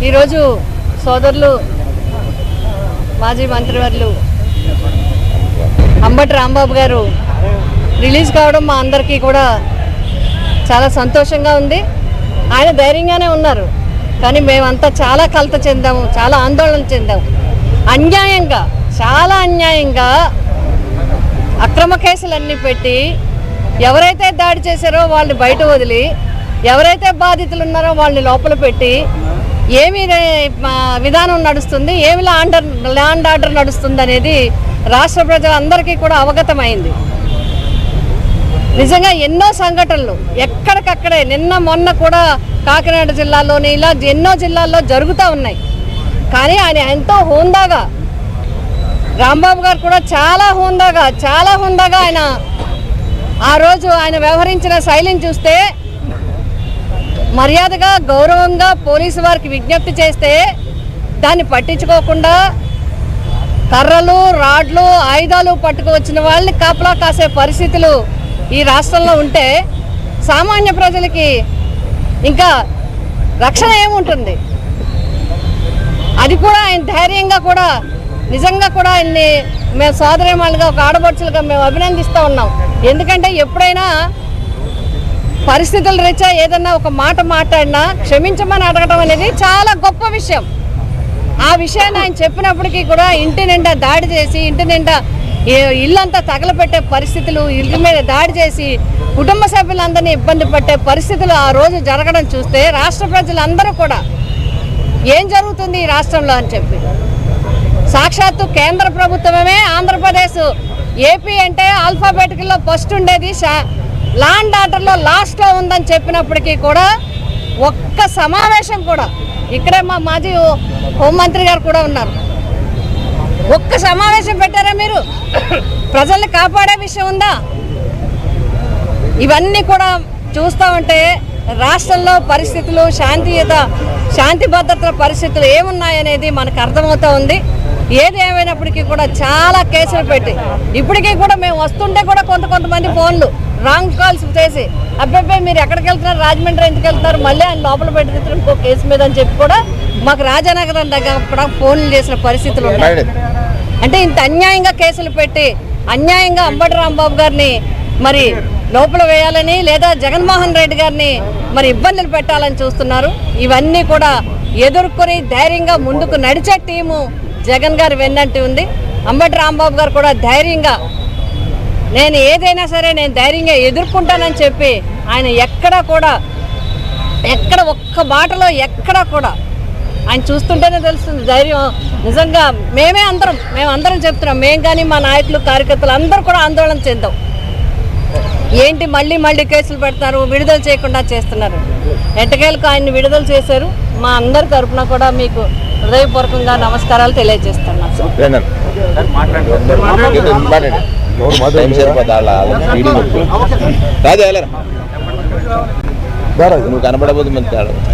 ఈరోజు సోదరులు మాజీ మంత్రివర్యులు అంబటి రాంబాబు గారు రిలీజ్ కావడం మా అందరికీ కూడా చాలా సంతోషంగా ఉంది. ఆయన ధైర్యంగానే ఉన్నారు, కానీ మేమంతా చాలా కలత చెందాము, చాలా ఆందోళన చెందాము. అన్యాయంగా, చాలా అన్యాయంగా అక్రమ కేసులన్నీ పెట్టి ఎవరైతే దాడి చేశారో వాళ్ళని బయట వదిలి, ఎవరైతే బాధితులు ఉన్నారో వాళ్ళని లోపల పెట్టి ఏమి విధానం నడుస్తుంది, ఏమి ల్యాండ్ ఆర్డర్ నడుస్తుంది అనేది రాష్ట్ర ప్రజలందరికీ కూడా అవగతమైంది. నిజంగా ఎన్నో సంఘటనలు ఎక్కడికక్కడే నిన్న మొన్న కూడా కాకినాడ జిల్లాలోని ఇలా ఎన్నో జిల్లాల్లో జరుగుతూ ఉన్నాయి. కానీ ఆయన ఎంతో హోందాగా, రాంబాబు గారు కూడా చాలా హోందాగా ఆయన ఆ రోజు ఆయన వ్యవహరించిన శైలిని చూస్తే, మర్యాదగా గౌరవంగా పోలీసు వారికి విజ్ఞప్తి చేస్తే దాన్ని పట్టించుకోకుండా కర్రలు, రాడ్లు, ఆయుధాలు పట్టుకువచ్చిన వాళ్ళని కాపలా కాసే పరిస్థితులు ఈ రాష్ట్రంలో ఉంటే సామాన్య ప్రజలకి ఇంకా రక్షణ ఏముంటుంది? అది కూడా ఆయన ధైర్యంగా కూడా నిజంగా కూడా ఆయన్ని మేము సోదరిమణులుగా, ఒక ఆడపడుచులుగా మేము అభినందిస్తూ ఉన్నాం. ఎందుకంటే ఎప్పుడైనా పరిస్థితుల రీత్యా ఏదన్నా ఒక మాట మాట్లాడినా క్షమించమని అడగడం అనేది చాలా గొప్ప విషయం. ఆ విషయాన్ని ఆయన చెప్పినప్పటికీ కూడా ఇంటి నిండా దాడి చేసి, ఇంటి నిండా ఇల్లంతా తగలపెట్టే పరిస్థితులు, ఇల్లు మీద దాడి చేసి కుటుంబ సభ్యులందరినీ ఇబ్బంది పట్టే పరిస్థితులు ఆ రోజు జరగడం చూస్తే రాష్ట్ర ప్రజలందరూ కూడా ఏం జరుగుతుంది ఈ రాష్ట్రంలో అని చెప్పి, సాక్షాత్తు కేంద్ర ప్రభుత్వమే ఆంధ్రప్రదేశ్, ఏపీ అంటే ఆల్ఫాబెటికల్లో ఫస్ట్ ఉండేది, ల్యాండ్ ఆర్డర్లో లాస్ట్లో ఉందని చెప్పినప్పటికీ కూడా ఒక్క సమావేశం కూడా, ఇక్కడే మా మాజీ హోంమంత్రి గారు కూడా ఉన్నారు, ఒక్క సమావేశం పెట్టారా మీరు? ప్రజల్ని కాపాడే విషయం ఉందా? ఇవన్నీ కూడా చూస్తూ ఉంటే రాష్ట్రంలో పరిస్థితులు, శాంతి భద్రతల పరిస్థితులు ఏమున్నాయనేది మనకు అర్థమవుతూ ఉంది. ఏది ఏమైనప్పటికీ కూడా చాలా కేసులు పెట్టి ఇప్పటికీ కూడా మేము వస్తుంటే కూడా కొంతమంది ఫోన్లు రాంగ్ కాల్స్ చేసి, అబ్బాయి మీరు ఎక్కడికి వెళ్తున్నారు, రాజమండ్రి ఎందుకు వెళ్తున్నారు, మళ్ళీ ఆయన లోపల పెట్టుకుంటారు ఇంకో కేసు మీద అని చెప్పి కూడా మాకు రాజానగరం దగ్గర కూడా ఫోన్లు చేసిన పరిస్థితులు ఉన్నాయి. అంటే ఇంత అన్యాయంగా కేసులు పెట్టి అన్యాయంగా అంబటి రాంబాబు గారిని మరి లోపల వేయాలని, లేదా జగన్మోహన్ రెడ్డి గారిని మరి ఇబ్బందులు పెట్టాలని చూస్తున్నారు. ఇవన్నీ కూడా ఎదుర్కొని ధైర్యంగా ముందుకు నడిచే టీము జగన్ గారు వెన్నంటి ఉంది. అంబటి రాంబాబు గారు కూడా ధైర్యంగా, నేను ఏదైనా సరే నేను ధైర్యంగా ఎదుర్కొంటానని చెప్పి ఆయన ఎక్కడ ఒక్క మాటలో ఎక్కడా కూడా ఆయన చూస్తుంటేనే తెలుస్తుంది ధైర్యం. నిజంగా మేమందరం చెప్తున్నాం, మేము కానీ మా నాయకులు, కార్యకర్తలు అందరూ కూడా ఆందోళన చెందాం. ఏంటి మళ్ళీ కేసులు పెడతారు, విడుదల చేయకుండా చేస్తున్నారు. ఎట్టకేలకు ఆయన్ని విడుదల చేశారు. మా అందరి తరఫున కూడా మీకు హృదయపూర్వకంగా నమస్కారాలు తెలియజేస్తున్నాను. నువ్వు కనపడబోదు మంది జరుగుతుంది.